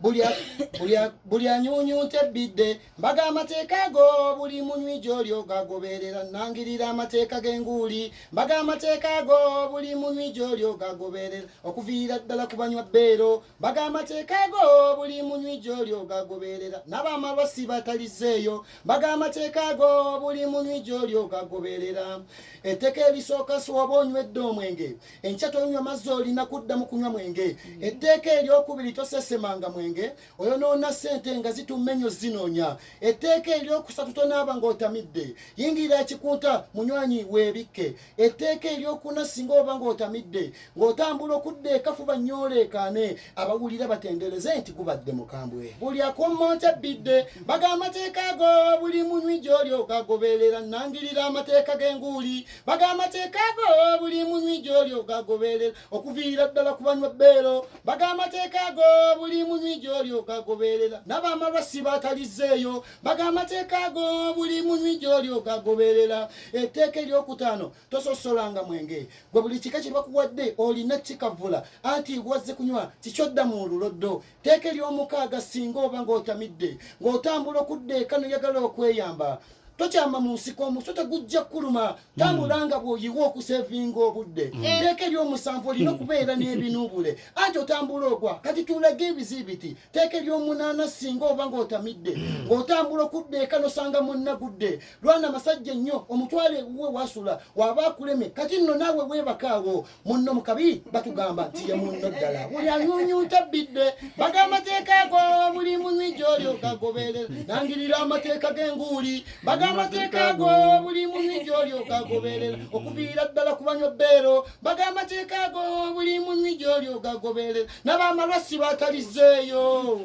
buli anyunyunta ebbidde mbaga amateeka go buli munywi gy'olyo gagoberera nangirira amateeka g'enguuli mbaga amateeka go buli munywi gy'olyo gagoberera okuviira ddala ku banywa bbeero mbaga amateeka go buli munywi gy'olyo gagoberera n'abaamalwasi batalizeeyo mbaga amateeka go buli munywi gy'olyo gagoberera etteeka erisooka sooba onywedde omwenge enkya tonywa mazzi olina kuddamu kunywa mwenge etteeka eryokubiri tosesemanga mwenge oyonoona ssente nga zitummenyo zinoonya etteeka eryokusatu tonaaba ng'otamidde yingira ekikunta munywanyi weebikke etteeka eryokuna singa oba ng'otamidde ng'otambula okudda ekafuba nnyoleekaane abawulira batendereze nti gubadde mukambwe buli akommonta ebbidde baga amateeka go buli munywi gy'olyo gagoberera nangirira amateeka g'enguuli baga amateeka go buli munywi gy'olyo gagoberera okuviira ddala ku banywa bbeero baga amateeka go buli munywi gy'olyo gagoberera n'abaamalwasi batalizeeyo baga amateeka go buli munywi gy'olyo gagoberera etteeka eryokutaano tososolanga mwenge gwe buli kika kye bakuwadde olina kikavula anti wazze kunywa kikyodda mu luloddo tteeka ery'omukaaga singa oba ng'otamidde ng'otambula okudda eka noyagala okweyamba tokyama mu nsiko omusota gujja kuluma tambulanga bw'oyiwa okusevinga obudde tteeka ery'omusanvu olina okubeera n'ebinuubule anti otambula ogwa kati tulaga ebizibiti tteeka ery'omunaana singa oba ng'otamidde ng'otambula okudda eka nosanga munnagudde lwana masajja ennyo omutwale we wasula waba akuleme kati nno naawe weebakaawo munno mu kabi batugamba nti ye munno ddala buli anyunyunta bbidde baga amateeka go buli munywi gy'olyo gagoberera nangirira amateeka g'enguuli amateeka go buli munywi gy'olyo gagoberera okuviira ddala ku banywa bbeero baga amateeka go buli munywi gy'olyo gagoberera n'abaamalwasi batalizeeyo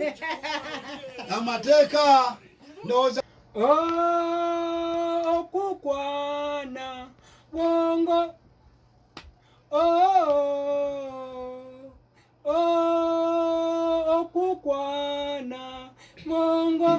amateeka ndowooza okukwana bwongo okukwana bwongo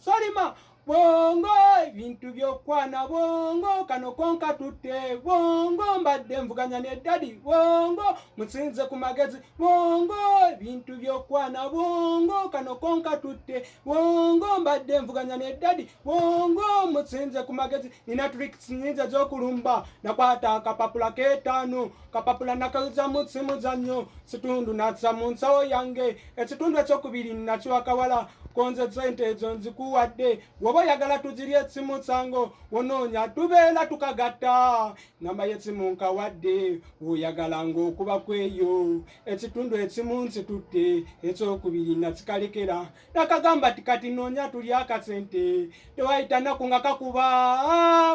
Salima bongo ebintu byokwana bongo kano konka tutte bongo mbadde nvuganya ne daddy bongo mutsinze ku magezi bongo ebintu byokwana bongo kano konka tutte bongo mbadde nvuganya ne daddy bongo mutsinze ku magezi nina tricks nyinza z'okulumba nakwata akapapula k'etaano kapapula nakaza mu ssimu zannyo situndu natsa mu nsawo yange ekitundu ekyokubiri nakiwa kawala konze sente ezo nzikuwadde woba oyagala tuzirye etsimu sango wonoonya tubeera tukagatta namba y'etsimu nkawadde woyagala ng'okuba kweyo ekitundu ekimu nsitutte ekyokubiri nakikalekera nakagamba ti kati noonya tuli akasente tewayita naku nga kakuba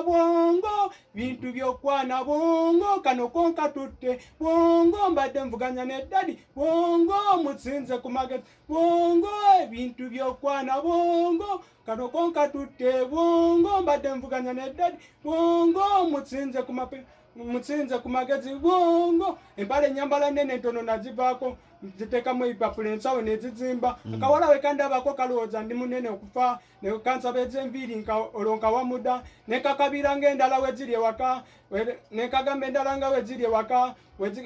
bwongo bintu byokwana bwongo kano konka tutte bwongo mbadde nvuganya ne daddy bwongo mutsinze ku magezi bwongo ebintu byokwana bwongo kano konka tutte bwongo mbadde nvuganya ne daddy bwongo mutsinze ku magezi bwongo empale nyambala nene ntono nazivaako ziteekamu ebipapula ensawo nezizimba akawala we kandabako kalowooza ndi munene okufa nekansaba ez'enviiri olwo nkawamuda nekakabira ng'endala we ziri ewaka nekagamba endala nga we ziri ewaka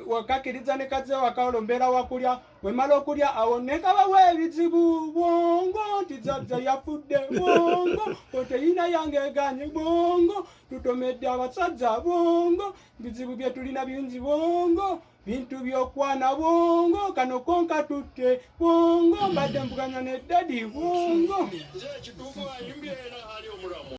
wakakkiriza nekaze ewaka olwo mbeera wakulya wemala okulya awo nekabawo ebizibu bwongo nti zazza yafudde bwongo oteyina yange eganye bwongo tutomedde abasajja bwongo bizibu bye tulina bingi bwongo bintu byokwana bwongo kano konka tutte bwongo mbadde nvuganya ne daddy bwongo